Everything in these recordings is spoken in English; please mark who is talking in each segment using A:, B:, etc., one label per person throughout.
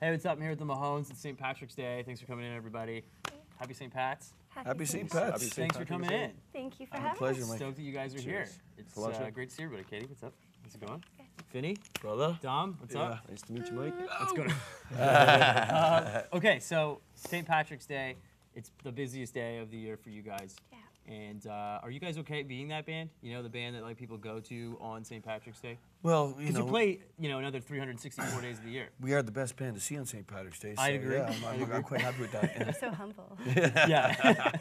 A: Hey, what's up? I'm here with the Mahones. It's St. Patrick's Day. Thanks for coming in, everybody. Happy St. Pat's.
B: Happy St. Pat's.
A: Thanks for coming in.
C: Thank you for having us.
B: Pleasure, Mike.
A: Stoked that you guys are here. It's great to see everybody. Katie, what's up? How's it going?
C: Good.
A: Finny?
B: Brother.
A: Dom, what's up?
B: Nice to meet you, Mike.
A: Let's go. Okay, so St. Patrick's Day. It's the busiest day of the year for you guys.
C: Yeah.
A: And are you guys okay being that band? You know, the band that like people go to on St. Patrick's Day?
B: Well,
A: Because you play, another 364 days of the year.
B: we are the best band to see on St. Patrick's Day. So
A: I agree.
B: Yeah, I'm quite happy with that.
C: You're so humble.
A: Yeah.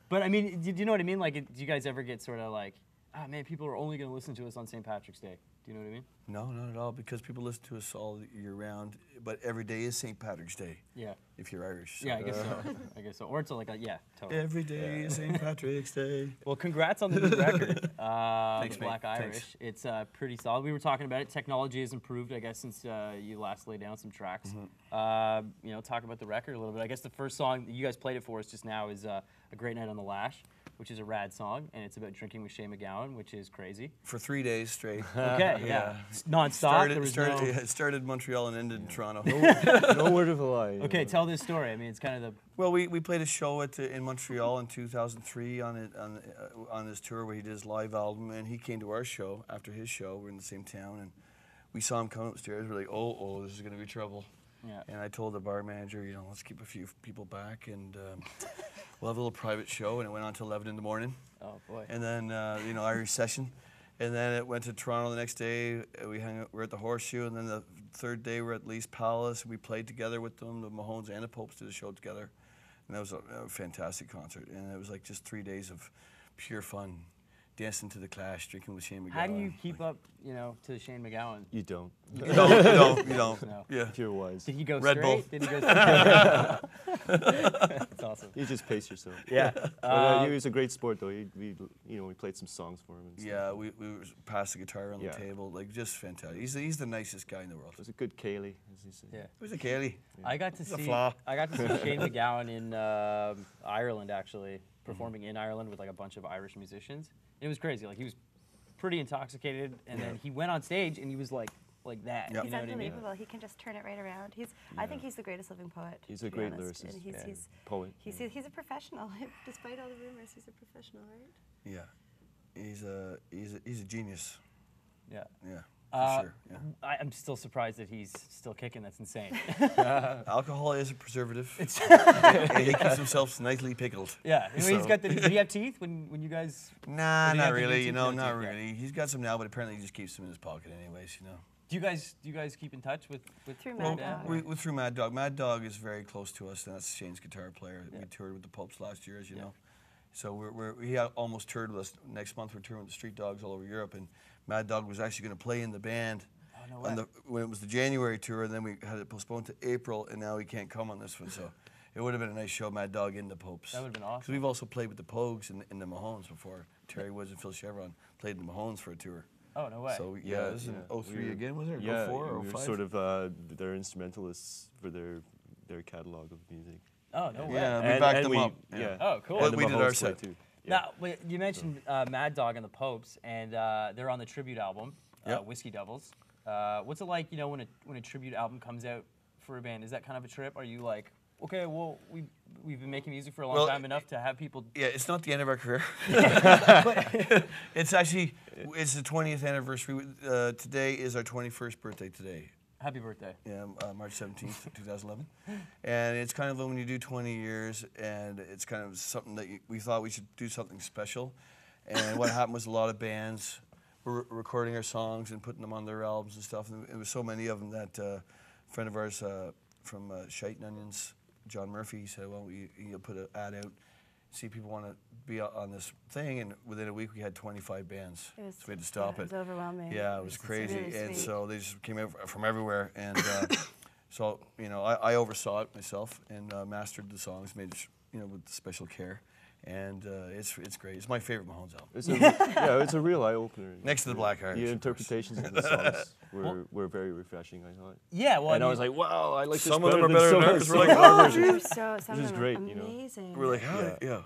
A: But I mean, do you know what I mean? Like, do you guys ever get sort of like, ah, man, people are only going to listen to us on St. Patrick's Day? Do you know what I mean?
B: No, not at all, because people listen to us all year round. But every day is St. Patrick's Day.
A: Yeah.
B: If you're Irish. So.
A: Yeah, I guess so. I guess so. Or it's like a, yeah, totally.
B: Every day is St. Patrick's Day.
A: Well, congrats on the new record,
B: Thanks,
A: the Black
B: mate.
A: Irish.
B: Thanks.
A: It's pretty solid. We were talking about it. Technology has improved, I guess, since you last laid down some tracks. Talk about the record a little bit. I guess the first song that you guys played it for us just now is A Great Night on the Lash, which is a rad song, and it's about drinking with Shane McGowan, which is crazy.
B: For 3 days straight.
A: Okay, yeah. Non-stop.
B: It started in Montreal and ended in Toronto.
D: No word of a lie.
A: Okay, tell this story. I mean, it's kind of the...
B: Well, we played a show in Montreal in 2003 on his tour where he did his live album, and he came to our show after his show. We're in the same town, and we saw him come upstairs. We're like, oh, this is going to be trouble.
A: Yeah.
B: And I told the bar manager, let's keep a few people back, and we'll have a little private show. And it went on till 11 in the morning.
A: Oh boy.
B: And then Irish session, and then it went to Toronto the next day. We're at the Horseshoe, and then the third day we're at Lee's Palace. We played together with them. The Mahones and the Popes did a show together, and that was a fantastic concert. And it was like just 3 days of pure fun, dancing to the Clash, drinking with Shane McGowan.
A: How do you keep up, to Shane McGowan?
D: You don't.
B: You don't.
A: No.
B: Yeah.
D: If you're wise.
A: Did he go
B: Red
A: straight?
B: Bull.
A: Did he go straight? That's awesome.
D: You just pace yourself.
A: Yeah.
D: He was a great sport, though. We played some songs for him. And
B: Yeah,
D: stuff.
B: we passed the guitar on the table, like just fantastic. He's the nicest guy in the world.
D: It was a good Kaylee, as he said.
A: Yeah.
B: Who's a Kelly?
A: I got to see
B: flaw.
A: Shane McGowan in Ireland, actually, performing in Ireland with like a bunch of Irish musicians. And it was crazy. Like he was pretty intoxicated, and then he went on stage and he was like that.
B: Yep.
A: You
C: He's
A: know what I mean?
C: unbelievable. He can just turn it right around. I think he's the greatest living poet.
D: He's
C: to
D: a
C: be
D: great
C: honest.
D: lyricist.
C: And he's
D: Poet.
C: He's a professional. Despite all the rumors, he's a professional, right?
B: Yeah, he's a genius.
A: Yeah.
B: Yeah, for sure. Yeah.
A: I'm still surprised that he's still kicking. That's insane.
B: Alcohol is a preservative. And he keeps himself nicely pickled.
A: Yeah. I mean,
B: So-
A: he's got did he have teeth when you guys?
B: Nah,
A: Or do you
B: not
A: have the
B: really.
A: teeth?
B: Not
A: Yeah.
B: really. He's got some now, but apparently he just keeps them in his pocket, anyways.
A: Do you guys keep in touch with
C: Through
A: Mad
C: Mad Dog.
B: We through Mad Dog. Mad Dog is very close to us, and that's Shane's guitar player. We toured with the Popes last year, as you know. So he almost toured with us. Next month we're touring with the Street Dogs all over Europe, and Mad Dog was actually going to play in the band
A: Oh, no way.
B: when it was the January tour, and then we had it postponed to April, and now he can't come on this one. So it would have been a nice show, Mad Dog in the Popes.
A: That would have been awesome.
B: Because we've also played with the Pogues in the Mahones before. Terry Woods and Phil Chevron played in the Mahones for a tour.
A: Oh, no way.
B: So yeah, this is in 03 again, was it? Or
D: Yeah,
B: 04 or
D: we were
B: 05?
D: sort of their instrumentalists for their catalog of music.
A: Oh, no way.
B: Yeah, we backed them
D: we,
B: up.
D: Yeah.
A: Oh, cool.
B: Well,
D: And the
B: we did our
D: Mahones played
B: set.
D: too. Yeah.
A: Now, wait, you mentioned Mad Dog and the Popes, and they're on the tribute album,
B: Yep.
A: Whiskey Devils. What's it like, when a tribute album comes out for a band? Is that kind of a trip? Are you like, okay, well, we've been making music for a long time enough to have people...
B: Yeah, it's not the end of our career. It's the 20th anniversary. Today is our 21st birthday today.
A: Happy birthday.
B: Yeah, March 17th, 2011. And it's kind of when you do 20 years, and it's kind of something that we thought we should do something special. And what happened was a lot of bands were recording our songs and putting them on their albums and stuff. And there was so many of them that a friend of ours from Shite and Onions, John Murphy, said, well, you'll put an ad out, see if people want to be on this thing. And within a week, we had 25 bands. So we had to stop
C: It was overwhelming.
B: Yeah, it was crazy.
C: really
B: And
C: sweet.
B: so they just came out from everywhere. And so, I oversaw it myself and mastered the songs, made it, with special care. and it's great. It's my favorite Mahones album.
D: It's a, it's a real eye opener.
B: Next to the Black Irish.
D: The interpretations of the songs were very refreshing, I thought.
A: Yeah, well,
D: And I was like, wow, I like
B: some
D: this
B: of them are
D: than
B: better than
D: some
B: ours.
D: some
B: We're like,
D: of our
B: oh,
D: versions.
C: So some
D: Which
C: of
D: is
C: them
D: great,
C: are
D: you know.
C: amazing.
B: We're like,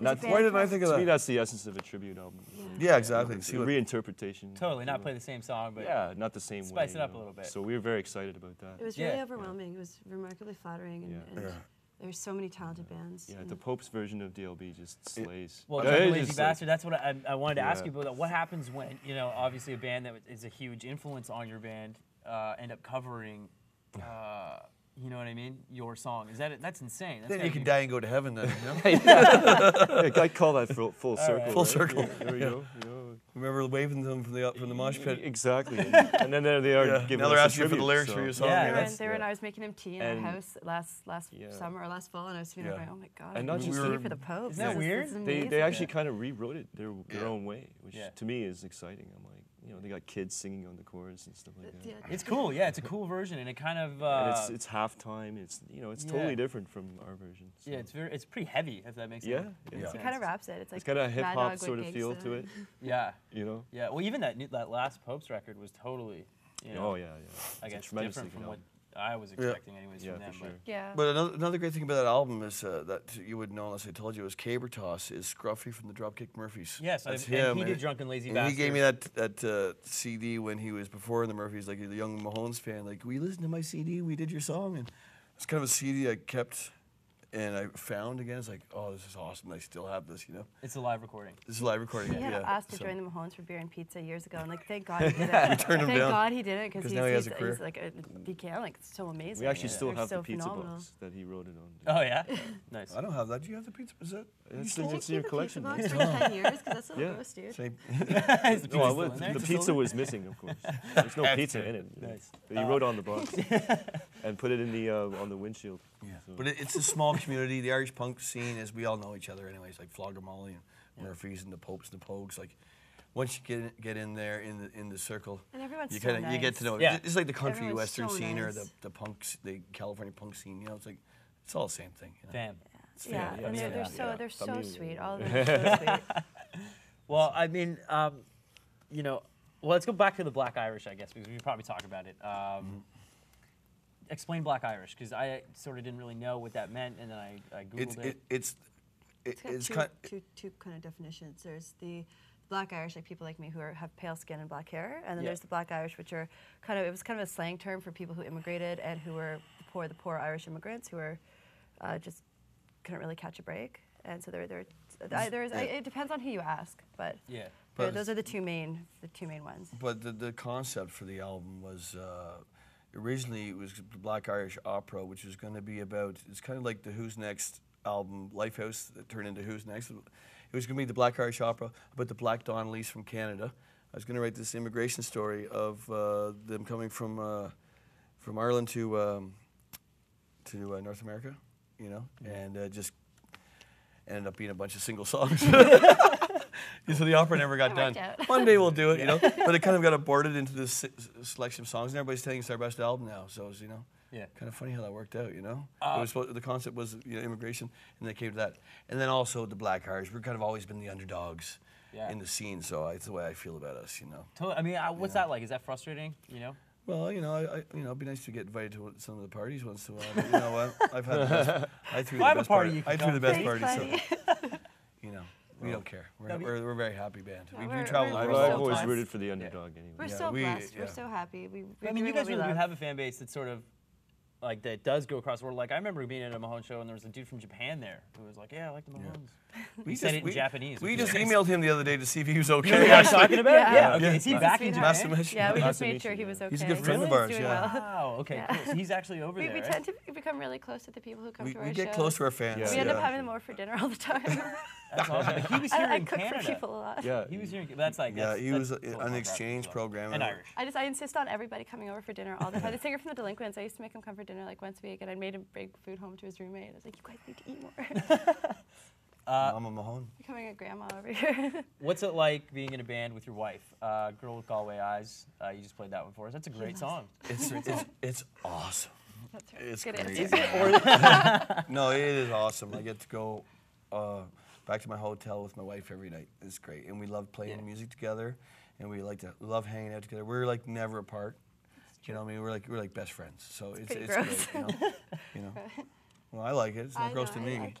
D: Not-
B: why didn't I think of
D: To me,
B: that?
D: that's the essence of a tribute album.
B: Yeah, exactly.
D: It's
B: See
D: a
B: what,
D: reinterpretation.
A: totally, not
D: you
A: play
D: know.
A: the same song, but
D: Yeah, not the same way.
A: spice it
D: you
A: up a
D: know.
A: little bit.
D: So we were very excited about that.
C: It was
A: Yeah.
C: really overwhelming. It was remarkably flattering, and,
D: Yeah.
C: and there's so many talented bands.
D: Yeah,
C: and
D: the Pope's version of DLB just slays.
A: Well,
D: Yeah,
A: Drunken
D: it's
A: Lazy
D: just like-
A: Bastard, that's what I wanted to ask
D: Yeah.
A: you about. What happens when, you know, obviously a band that is a huge influence on your band end up covering, you know what I mean, your song? That's insane. That's
B: then
A: gotta
B: you can
A: be-
B: die and go to heaven. Then, you know?
D: Yeah, I call that full circle.
A: right.
B: Full
D: right?
B: circle.
D: Yeah, there we go. You know.
B: Remember waving them from the mosh pit.
D: Exactly. And then there they are
B: Yeah.
D: giving
B: Now they're
D: us a
B: asking you for the
D: tribute,
B: lyrics
D: so-
B: for your song.
A: Yeah,
C: They were,
A: that's-
C: they were when I was making him tea in our
D: And-
C: house last
D: Yeah.
C: summer or last fall, and I was feeling like, oh my god,
D: And
C: I'm
D: not
C: making
D: just
C: tea
B: the-
C: for the Pope.
A: Isn't that
C: This is
A: weird?
C: amazing.
D: They actually kind of rewrote it their
B: Yeah.
D: own way, which
A: Yeah.
D: to me is exciting. I'm like, you know, they got kids singing on the chorus and stuff like that.
C: Yeah.
A: It's cool, yeah, it's a cool version, and it kind of,
D: And it's halftime. It's it's
A: Yeah.
D: totally different from our version. So.
A: yeah, it's pretty heavy, if that makes
D: Yeah,
A: sense.
D: yeah.
A: Makes
C: It
A: sense.
C: kind of wraps it. It's like
D: It's got a hip
C: Mad
D: hop
C: Dog
D: sort of
C: with
D: feel
C: Gangsta.
D: to it.
A: Yeah,
D: You know.
A: yeah. Well, even that last Pope's record was totally, you know,
D: Oh yeah, yeah.
A: I
D: It's a
A: guess
D: tremendously
A: different
D: good
A: from what
D: album.
A: I was expecting, anyways,
D: Yeah,
A: from them.
D: for sure.
C: Yeah.
B: But another great thing about that album is that you would know unless I told you is Caber Toss is Scruffy from the Dropkick Murphys.
A: Yes,
B: That's
A: and
B: him.
A: he did Drunken Lazy
B: And
A: Bastard.
B: he gave me that CD when he was before in the Murphys, like the young Mahones fan. Like, we listened to my CD, we did your song, and it's kind of a CD I kept and I found again. It's like, oh, this is awesome. I still have this, you know.
A: It's a live recording.
B: This is a live recording.
C: He had
B: yeah.
C: asked to
B: So-
C: join the Mahones for beer and pizza years ago, and like, thank God he didn't.
B: We turned him
C: Thank
B: down.
C: God he didn't,
B: 'Cause
C: because
B: now he has a
C: he's
B: career.
C: like he can like so amazing.
D: We actually
C: Yeah.
D: still
C: They're
D: have
C: so
D: the pizza
C: phenomenal.
D: box that he wrote it on.
A: Oh yeah, nice.
B: I don't have that. Do you have the pizza? Is that?
D: It's,
C: Can you
D: it's in your
C: keep the
D: collection.
C: pizza
D: right?
C: box for 10 years? Because that's a
D: Yeah.
C: little gross, dude.
B: Same.
A: Is the
D: No,
A: pizza
D: I
A: still
D: would-
A: in there?
D: the
A: It's
D: pizza
A: still
D: was missing, of course. There's no
B: That's
D: pizza
B: fair.
D: in it. you know.
A: Nice.
D: But he wrote on the box and put it in the on the windshield.
B: Yeah.
D: So-
B: But it's a small community. The Irish punk scene, as we all know each other, anyways. Like Flogger Molly and Murphys and the Popes and the Pogues. Like, once you get in there in the circle,
C: And everyone's
B: you
C: so
B: kind of you get to
C: nice.
B: know.
A: Yeah.
B: It's like the country
C: Everyone's
B: western
C: so
B: scene or
C: nice.
B: the punks, the California punk scene. You know, it's like it's all the same thing. You know?
A: Fam.
B: It's
C: Yeah,
B: family.
C: and
A: yeah,
C: they're so
D: Familia.
C: sweet. All of them are so sweet.
A: Well, I mean, you know, well, let's go back to the Black Irish, I guess, because we can probably talk about it. Explain Black Irish, because I sort of didn't really know what that meant, and then I googled it.
B: It's
C: It's
B: kind.
C: got two kind of definitions. There's the Black Irish, like people like me who have pale skin and black hair, and then
A: Yeah.
C: there's the Black Irish, which are it was kind of a slang term for people who immigrated and who were the poor Irish immigrants who were just couldn't really catch a break, and so it depends on who you ask, but
A: Yeah.
C: those are the two main ones.
B: But the concept for the album was originally it was the Black Irish Opera, which was going to be about. It's kind of like the Who's Next album, Lifehouse, that turned into Who's Next. It was going to be the Black Irish Opera about the Black Donnellys from Canada. I was going to write this immigration story of them coming from Ireland to North America, you know, and just ended up being a bunch of single songs. So the opera never got
C: It
B: done.
C: worked out.
B: One day we'll do it, you know. But it kind of got aborted into this selection of songs, and everybody's saying it's our best album now. So it's, you know,
A: Yeah.
B: kind of funny how that worked out, you know. It was the concept was immigration, and they came to that, and then also the Black Irish. We've kind of always been the underdogs
A: Yeah.
B: in the scene, so it's the way I feel about us, you know.
A: Totally. I mean, what's that like? Is that frustrating? You know?
B: Well, you know, it'd be nice to get invited to some of the parties once in a while. But you know what? I've had the best. I threw
A: Well, I
B: the
A: have a
B: best
A: party
B: party.
A: you can
B: I threw
A: come
B: the best
C: Thanks,
B: party, so
C: buddy.
B: you know, we don't care.
A: No, but-
B: We're a very happy band.
C: Yeah,
B: We
C: we're-
B: travel the
C: we're-
D: I've,
B: world.
C: so
D: I've always
C: blessed.
D: rooted for the underdog anyway.
C: We're
B: Yeah,
C: so
B: we-
C: blessed. We're
B: yeah.
C: so happy.
A: I mean, you guys really do have a fan base that sort of, like, that does go across the world. Like, I remember being at a Mahone show, and there was a dude from Japan there who was like, "Yeah, I like the Mahones." He said it in Japanese.
B: We
A: which
B: just
A: was nice.
B: emailed him the other day to see if he was
A: You know
B: okay.
A: what I was talking about?
C: Yeah.
A: Yeah. Okay.
C: Yeah.
A: Is he
C: He's a
A: back in
C: sweetheart.
A: Japan?
B: Nice to meet you.
C: Yeah, we
D: Nice
C: just
D: to
C: made
D: meet
C: sure
D: you,
C: he
D: yeah.
C: was okay.
B: He's a good friend of
C: He's
B: ours,
C: doing
B: yeah.
C: well.
A: Wow. Okay.
C: Yeah.
A: Cool. So he's actually over
C: We
A: there. right?
C: tend to become really close to the people who come to our
B: We get
C: shows.
B: close to our fans.
D: Yeah.
C: We end up
B: yeah.
C: having them over for dinner all the time.
A: That's awesome. He was here
C: I
A: in
C: cook
A: Canada.
C: for people a lot.
D: Yeah,
A: He was here. That's like.
B: Yeah,
A: that's,
B: he
A: that's
B: was
A: totally
B: on
A: punk
B: an
A: rock
B: exchange
A: as well.
B: program.
A: And Irish.
C: I insist on everybody coming over for dinner all the time. The singer from the Delinquents, I used to make him come for dinner like once a week, and I made him bring food home to his roommate. I was like, you guys need to eat more.
B: Mama Mahone.
C: Becoming a grandma over here.
A: What's it like being in a band with your wife? Girl with Galway Eyes. You just played that one for us. That's a great song.
B: It's awesome.
C: That's right.
B: It's
C: Good
B: great.
C: answer.
B: No, it is awesome. I get to go. back to my hotel with my wife every night. It's great, and we love playing music together, and we love hanging out together. We're like never apart. You know what I mean? We're like best friends. So it's
C: pretty
B: great.
C: gross.
B: You know. Well, I like it. It's not gross to me.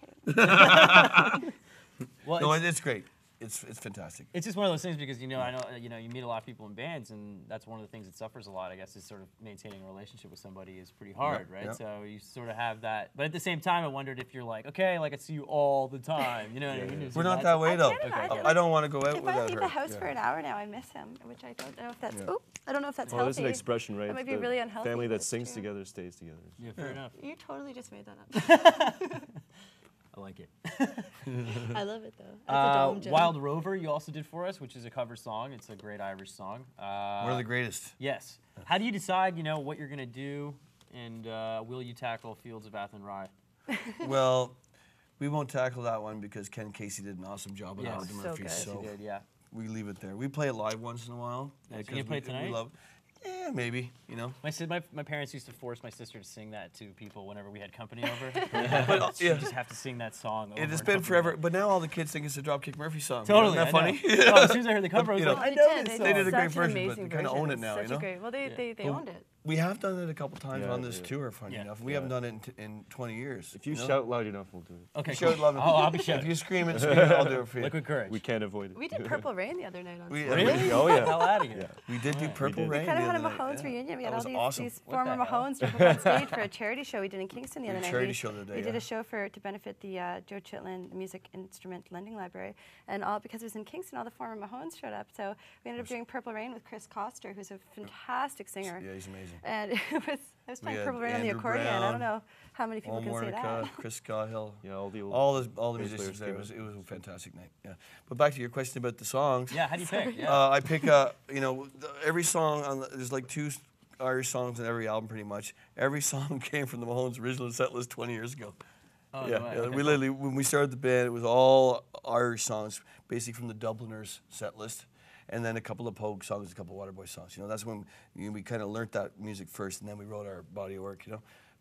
A: Well,
B: No, it's great. It's fantastic.
A: it's just one of those things because I know you meet a lot of people in bands, and that's one of the things that suffers a lot. I guess is sort of maintaining a relationship with somebody is pretty hard, right?
B: Yep.
A: So you sort of have that, but at the same time, I wondered if you're like, okay, like I see you all the time. You know what I mean?
B: We're not that way though.
C: can't imagine.
B: I don't want to go out
C: If I
B: without
C: leave
B: her.
C: the house for an hour now, I miss him, which I don't know if that's.
B: Yeah.
C: I don't know if that's
D: Well,
C: healthy.
D: there's an expression, right?
C: That might be
D: The
C: really unhealthy.
D: family
C: but
D: that
C: it's
D: sings
C: true.
D: together stays together.
A: Yeah, fair enough.
C: You totally just made that up.
A: I like it.
C: I love it though. That's a Dom joke.
A: Wild Rover, you also did for us, which is a cover song. It's a great Irish song.
B: One of the greatest.
A: Yes. How do you decide, what you're gonna do, and will you tackle Fields of Athenry?
B: Well, we won't tackle that one because Ken Casey did an awesome job with
A: Yes.
B: Howard
C: So
B: Murphy.
C: good.
B: So
A: You did, yeah.
B: we leave it there. We play it live once in a while.
A: Yeah, so you
B: because
A: gonna play it
B: we
A: tonight?
B: love. Yeah, maybe.
A: My parents used to force my sister to sing that to people whenever we had company over.
B: But
A: She'd just have to sing that song over
B: It has
A: and
B: been
A: over
B: forever.
A: again.
B: But now all the kids think it's a Dropkick Murphy song.
A: Totally.
B: Isn't that funny?
A: Oh, as soon as I heard the cover, I was
B: You know,
A: like, I
C: They
A: know
C: did.
A: this
C: They
A: song.
B: did a great
C: such an
B: version, but
C: amazing
B: they kinda
C: version.
B: own it
C: It's
B: now,
C: Such
B: you know?
C: a great. Well, they owned it.
B: We have done it a couple times
D: Yeah,
B: on this
D: yeah.
B: tour, funny
A: Yeah.
B: enough. We haven't done it in 20 years.
D: If you
B: know?
D: shout loud enough, we'll do it.
A: Okay,
B: Shout
A: cool.
B: love it.
A: I'll be
B: If
A: shouting.
B: you scream it, I'll do it for you.
A: Liquid Courage.
D: We can't avoid it.
C: We did Purple Rain the other night on stage.
A: Really?
D: Oh,
A: Get
D: yeah.
A: the hell out of here.
D: Yeah.
B: We did do Purple
D: did.
B: Rain.
C: We kind of
B: the
C: had a
B: other night,
C: Mahones
B: yeah.
C: reunion. We had
B: That
C: all
B: was awesome.
C: these
A: What
C: former
A: the hell?
C: Mahones jump up on stage for a charity show we did in Kingston the
B: We
C: other
B: did a
C: night.
B: charity show the other day,
C: We did
B: yeah.
C: a show to benefit the Joe Chitlin Music Instrument Lending Library, and because it was in Kingston, all the former Mahones showed up. So we ended up doing Purple Rain with Chris Coster, who's a fantastic singer.
B: Yeah, he's amazing.
C: And I was playing
B: had
C: Purple Rain on the
B: Andrew
C: accordion. I
B: Brown,
C: don't know how many people
B: Paul
C: can say
B: Monica,
C: that.
B: Chris Scahill.
D: Yeah, all the old
B: All the
D: bass
B: musicians
D: players
B: there.
D: came
B: It was a fantastic night. Yeah. But back to your question about the songs.
A: Yeah, how do you pick? Yeah.
B: I pick every song there's like two Irish songs on every album pretty much. Every song came from the Mahones' original set list 20 years ago.
A: Oh,
B: yeah,
A: no way.
B: yeah,
A: Okay.
B: we literally when we started the band, it was all Irish songs, basically from the Dubliners set list, and then a couple of Pogue songs, a couple of Waterboy songs. That's when we kind of learnt that music first, and then we wrote our body of work.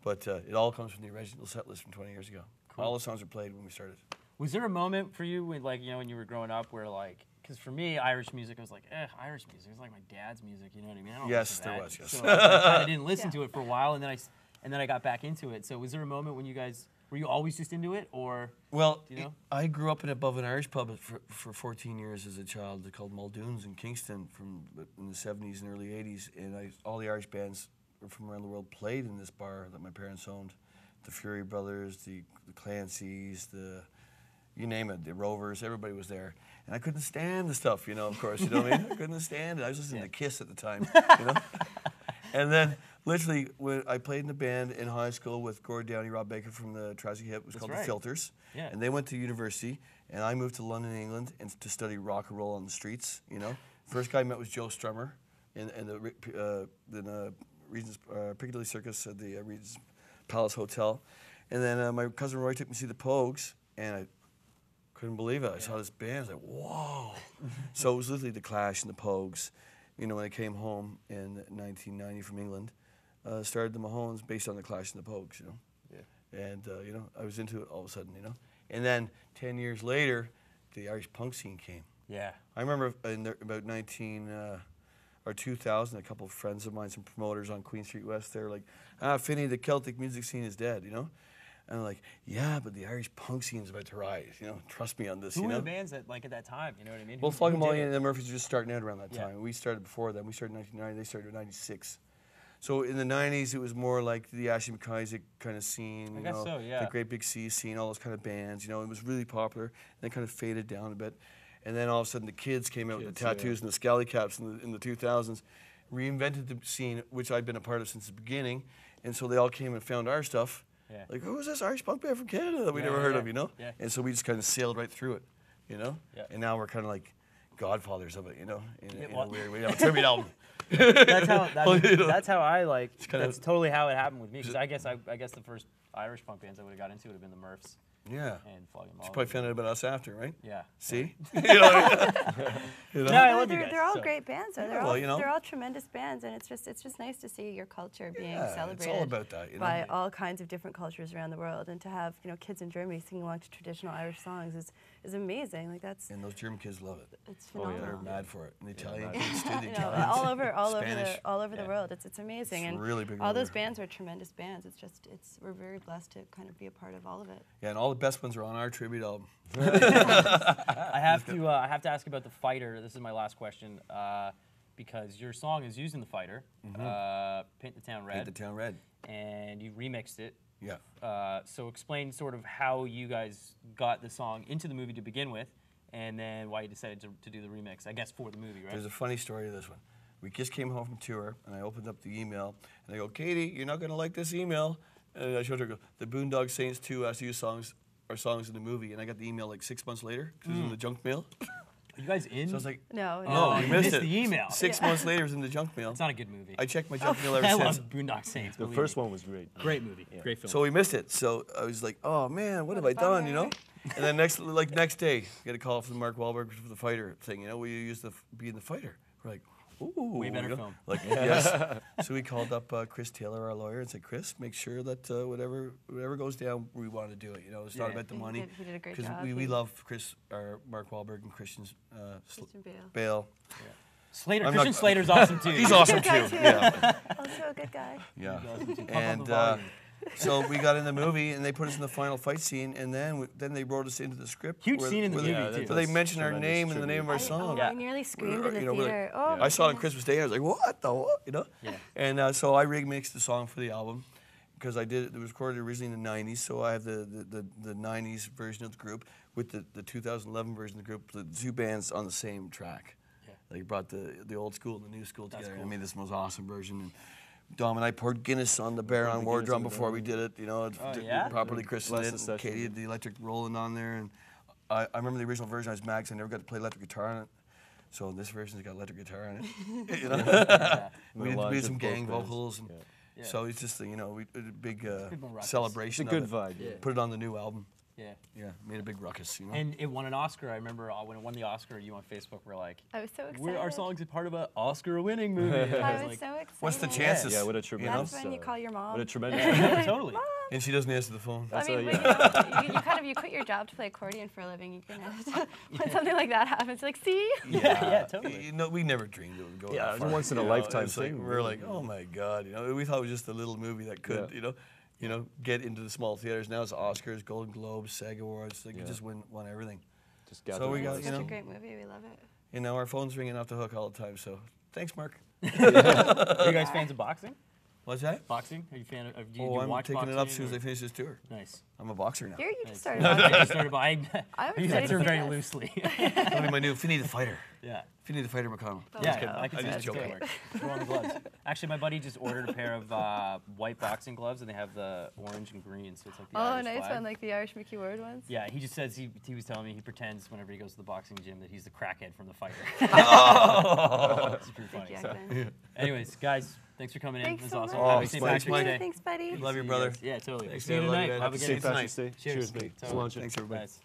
B: But it all comes from the original set list from 20 years ago.
A: Cool.
B: All the songs were played when we started.
A: Was there a moment for you when, when you were growing up where, because for me, Irish music, I was like, Irish music. It's like my dad's music, you know what I mean? I don't
B: Yes,
A: listen to
B: there
A: that.
B: was, yes.
A: So I kinda didn't listen
C: Yeah.
A: to it for a while, and then I got back into it. So was there a moment when were you always just into it, or?
B: Well,
A: Do you know?
B: I grew up above an Irish pub for 14 years as a child called Muldoon's in Kingston in the 70s and early 80s, and all the Irish bands from around the world played in this bar that my parents owned. The Fury Brothers, the Clancy's, you name it, the Rovers, everybody was there. And I couldn't stand the stuff, of course, you know what I mean? I couldn't stand it. I was listening to Kiss at the time, And then, literally, when I played in the band in high school with Gord Downey, Rob Baker from the Trashy Hip, it was called
A: right.
B: The Filters.
A: Yeah.
B: And they went to university, and I moved to London, England, and to study rock and roll on the streets, First guy I met was Joe Strummer in the Regent's Piccadilly Circus at the Regent's Palace Hotel. And then my cousin Roy took me to see the Pogues, and I couldn't believe it. I saw this band. I was like, whoa. So it was literally the Clash and the Pogues. When I came home in 1990 from England, started the Mahones based on the Clash and the Pogues,
D: Yeah.
B: And, I was into it all of a sudden, And then 10 years later, the Irish punk scene came.
A: Yeah.
B: I remember about 2000, a couple of friends of mine, some promoters on Queen Street West, they were like, Finny, the Celtic music scene is dead, And I'm like, yeah, but the Irish punk scene is about to rise, Trust me on this,
A: Who were the bands that, at that time, you know what I mean?
B: Well,
A: Who
B: Flogging
A: did
B: Molly
A: it?
B: and the Murphys were just starting out around that
A: Yeah.
B: time. We started before them. We started in 1990. They started in 96. So in the 90s, it was more like the Ashley McIsaac kind of scene.
A: I guess so, yeah.
B: The Great Big Sea scene, all those kind of bands. It was really popular. And then kind of faded down a bit. And then all of a sudden, the kids came out with the tattoos and the scally caps in the 2000s, reinvented the scene, which I'd been a part of since the beginning. And so they all came and found our stuff.
A: Yeah.
B: Like, who is this Irish punk band from Canada that we
A: Yeah,
B: never
A: yeah,
B: heard
A: yeah.
B: of,
A: Yeah.
B: And so we just kind of sailed right through it,
A: Yeah.
B: And now we're kind of like godfathers of it, in
A: well-
B: a weird way. We have a tribute album.
A: That's how
B: know.
A: that's how I like.
B: kinda-
A: That's totally how it happened with me. Because I guess the first Irish punk bands I would have got into would have been the Murphs.
B: Yeah.
A: and flogging them
B: She
A: all.
B: probably found out about us after, right?
A: Yeah.
B: See? You know what I mean? You know?
A: No, I love you
C: they're,
A: guys.
C: they're all
A: so.
C: great bands. Though.
B: well, you know.
C: They're all tremendous bands, and it's just nice to see your culture being
B: Yeah,
C: celebrated
B: it's all about that, you know.
C: by all kinds of different cultures around the world, and to have kids in Germany singing along to traditional Irish songs is amazing. Like that's
B: And those German kids love it.
C: it's
D: Oh, yeah.
C: phenomenal.
B: They're mad for it. And the Italian
D: mad.
B: kids too. The
C: You know,
B: Italians. Spanish.
C: all over the
A: Yeah.
C: world. It's amazing,
B: It's
C: and
B: really big
C: all
B: over
C: those
B: there.
C: bands are tremendous bands. We're very blessed to kind of be a part of all of it.
B: Yeah, and all the best ones are on our tribute album.
A: I have to ask about the Fighter. This is my last question, because your song is used in the Fighter, "Paint the Town Red,"
B: Paint the Town Red.
A: and you remixed it.
B: Yeah.
A: So explain sort of how you guys got the song into the movie to begin with, and then why you decided to do the remix. I guess for the movie, right?
B: There's a funny story to this one. We just came home from tour, and I opened up the email, and I go, Katie, you're not going to like this email. And I showed her, I go, the Boondock Saints 2 asked to use our songs in the movie, and I got the email like 6 months later, because it was in the junk mail.
A: Are you guys in?
B: So I was like,
C: No,
A: Oh,
B: you
A: you
B: missed
A: missed
B: it.
A: the email.
B: 6 months later, it was in the junk mail.
A: It's not a good movie.
B: I checked my junk mail ever
A: I
B: since.
A: love Boondock Saints.
D: The
A: believe
D: first
A: me.
D: one was great.
A: Great movie. Great film.
B: So we missed it. So I was like, oh man, what have I done, you know? And then next day, I get a call from Mark Wahlberg for the Fighter thing, will you be in the Fighter? We're like, ooh.
A: Way better film.
B: Like, yes. So we called up Chris Taylor, our lawyer, and said, Chris, make sure that whatever goes down, we want to do it. It's not
A: Yeah.
B: about the money.
C: He did a great
B: Because
C: job.
B: we love Mark Wahlberg and Christian
C: Christian Bale.
B: Bale.
A: Slater.
B: I'm
A: Not,
B: not-
A: Christian Slater's awesome too.
B: He's awesome too.
C: Good guy, too.
B: Yeah.
C: Also a good guy.
B: Yeah.
A: Pump up
B: And
A: the volume.
B: so we got in the movie, and they put us in the final fight scene, and then they wrote us into the script.
A: Huge scene in the
B: they-
A: movie, too.
B: So they
D: That's
B: mentioned our
D: tremendous
B: name and the name of our song.
A: Yeah.
C: I nearly screamed in the
B: You know, we're like-
C: theater. Oh,
B: I saw it on
C: goodness.
B: Christmas Day, and I was like, what the what?
A: Yeah.
B: And so I remixed the song for the album, because it was recorded originally in the 90s, so I have the 90s version of the group with the 2011 version of the group, the two bands on the same track.
A: Yeah.
B: They brought the old school and the new school
A: That's
B: together,
A: cool.
B: and made this most awesome version. And Dom and I poured Guinness on the Baron
D: the
B: War
D: Guinness
B: drum
D: on the
B: before we
D: Baron.
B: did it,
A: Oh, yeah?
B: properly christened
D: Bless
B: it.
D: the
B: And
D: session.
B: Katie had the electric rolling on there, and I remember the original version. I was mad 'cause I never got to play electric guitar on it. So this version's got electric guitar on it.
A: Yeah.
B: we
D: The
B: did
D: lines
B: some
D: of
B: gang
D: both bands.
B: vocals, and
A: Yeah.
B: so it's just we did a big
A: more ruckus.
B: celebration.
D: It's a good
B: of it.
D: vibe. Yeah.
B: Put it on the new album.
A: Yeah.
B: Yeah, made a big ruckus.
A: And it won an Oscar. I remember when it won the Oscar, you on Facebook were like,
C: I was so excited.
A: our song's a part of an Oscar-winning movie.
C: I was
A: like,
C: so excited.
B: What's the chances?
D: Yeah, what a tremendous.
C: That's when you call your mom.
D: What a tremendous.
A: yeah, totally.
B: And she doesn't answer the phone.
C: I
D: That's
C: mean,
D: a-
C: when you quit your job to play accordion for a living. When something like that happens, you're like, see?
A: Yeah, totally.
B: We never dreamed it would go
D: Yeah,
B: that
D: it's a
B: far.
D: once in a
B: You know,
D: lifetime
B: it's like,
D: thing,
B: we're
D: really.
B: like, oh my God, we thought it was just a little movie that could,
D: Yeah.
B: get into the small theaters. Now it's Oscars, Golden Globes, SAG Awards. Like,
D: Yeah.
B: it just won everything.
D: Just
B: So we got,
C: It's such a great movie. We love it.
B: Our phone's ringing off the hook all the time. So thanks, Mark.
A: Are you guys fans of boxing?
B: What's that?
A: Boxing? Are you a fan of? Do you
B: Oh, I'm
A: watch
B: taking it
A: boxing
B: up as soon as
A: or-
B: I finish this tour.
A: Nice.
B: I'm a boxer now.
C: Here, you
A: Nice.
C: just started.
A: I just started by.
C: I'm
A: I use
C: excited
A: that
C: to
A: term
C: see
A: very
C: this.
A: loosely.
B: That'll be my new Finny the Fighter.
A: Yeah.
B: Finny the Fighter McConnell.
A: Yeah, I can
B: I'm
A: see
B: just
A: that.
B: joking.
A: Totally. Throw on the gloves. Actually, my buddy just ordered a pair of white boxing gloves, and they have the orange and green, so it's like the
C: Oh,
A: Irish
C: nice
A: flag.
C: one, like the Irish Mickey Ward ones.
A: Yeah, he just says he was telling me he pretends whenever he goes to the boxing gym that he's the crackhead from the Fighter. It's pretty funny.
C: Thank you,
A: So.
C: Evan.
A: Anyways, guys, thanks for coming in.
C: Thanks
A: It was
C: so
A: awesome.
C: much.
A: Happy
B: Oh,
A: St.
B: thanks,
A: Patrick's
B: Mike.
A: Day.
C: Thanks, buddy.
B: Love
A: See
B: your
A: you
B: brother.
A: guys. Yeah, totally.
B: Thanks,
A: See you
B: man. Love you
A: tonight.
B: guys.
A: Have a
B: Happy
A: good
B: St.
A: night.
B: Patrick's
D: Day.
A: Cheers.
D: Cheers, mate.
A: Totally.
D: Cilantro.
B: Thanks, everybody.
A: Nice.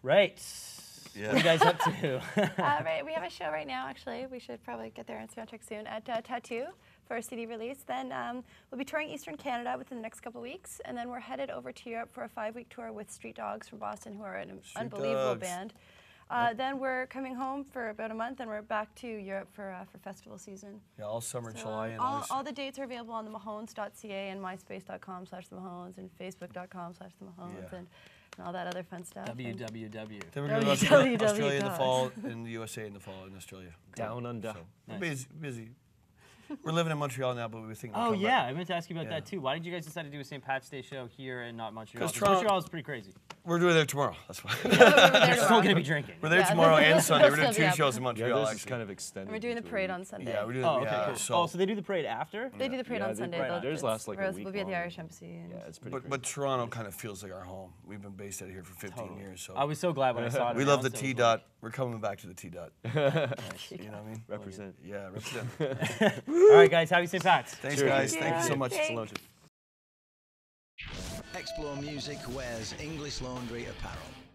A: Right.
B: Yeah.
A: What are you guys up to?
C: Right, we have a show right now, actually. We should probably get there on soundcheck soon at Tattoo for our CD release. Then we'll be touring Eastern Canada within the next couple of weeks. And then we're headed over to Europe for a 5-week tour with Street Dogs from Boston, who are an unbelievable
B: Dogs.
C: band. Then we're coming home for about a month, and we're back to Europe for festival season.
B: Yeah, all summer,
C: So,
B: July, and
C: all
B: August.
C: the dates are available on the Mahones.ca and myspace.com/theMahones and facebook.com/theMahones
B: Yeah.
C: and all that other fun stuff. And-
A: www.
B: Then we're going to
C: www.
B: Australia in the fall, in the USA in the fall, in Australia.
D: Down under.
B: We're
A: Nice.
B: busy. We're living in Montreal now, but we were thinking.
A: Oh
B: we'll come
A: yeah,
B: back.
A: I meant to ask you about
B: Yeah.
A: that too. Why did you guys decide to do a St. Pat's Day show here and not Montreal?
B: 'Cause
A: Because
B: Toronto-
A: Montreal is pretty crazy.
B: We're doing there tomorrow. That's why.
A: They're still gonna be drinking.
B: We're there
C: Yeah.
B: tomorrow and Sunday. We're doing
C: We'll still be
B: 2
C: up.
B: shows in
D: Yeah,
B: Montreal.
D: this is
B: actually.
D: kind of extended.
C: And we're doing the
D: into a
C: parade
D: week.
C: on Sunday.
B: Yeah, we're doing.
A: Oh, okay,
B: yeah,
A: cool.
B: so,
A: So they do the parade after?
C: They do the parade
D: Yeah,
C: on
D: they-
C: Sunday.
A: right
C: but
A: on.
D: Theirs
C: it's-
D: lasts like a
C: whereas
D: week
C: we'll be at the
D: long.
C: Irish Embassy. And
D: Yeah, it's pretty
B: but Toronto kind of feels like our home. We've been based out of here for 15 years, so
A: I was so glad when I saw it.
B: we love the
A: announced, I
B: T
A: was
B: dot. We're coming back to the T dot. You know what I mean?
D: Represent.
B: Yeah, represent.
A: like- All right, guys. Happy St. Pat's.
B: Thanks,
D: Cheers.
B: guys.
C: Thank
B: Thank you so
C: you.
B: much.
C: Thanks.
D: Cilantro.
E: Explore Music wears English Laundry apparel.